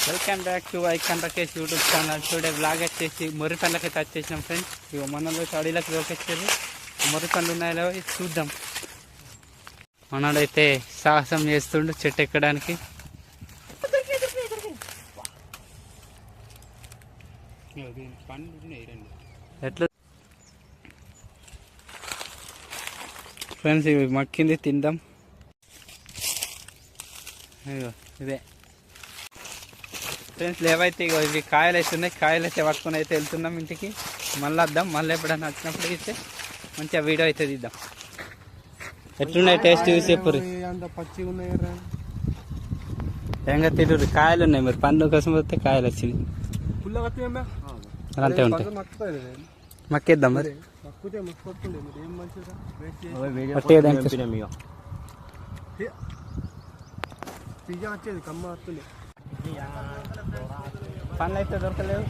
Welcome back to icon Rakesh YouTube channel. Today blog వచ్చేసి మొర్రి పండ్లకి అయితే వచ్చేసినాం ఫ్రెండ్స్. ఇక మనలో అడవిలోకి దొరికొచ్చేది మొర్రి పండ్లు ఉన్నాయో చూద్దాం. మనోడైతే సాహసం చేస్తుండు చెట్టు ఎక్కడానికి. ఎట్లా ఫ్రెండ్స్ ఇవి మక్కింది తిందాం. ఇదే ఫ్రెండ్స్ లేవైతే ఇగో ఇవి కాయలు అవుతున్నాయి. కాయలు అయితే పట్టుకొని అయితే వెళ్తున్నాం ఇంటికి. మళ్ళీ వద్దాం, మళ్ళీ ఎప్పుడైనా వచ్చినప్పుడు అయితే మంచిగా వీడియో అయితే తీద్దాం. ఎట్లున్నాయి టేస్ట్ చూసి చెప్పు. ఏంగా తిరుగు కాయలు ఉన్నాయి, మరి పండ్ల కోసం వస్తే కాయలు వచ్చింది అంతే ఉంటాయి. మక్కేద్దాం మరి పండ్లు అయితే దొరకలేవు.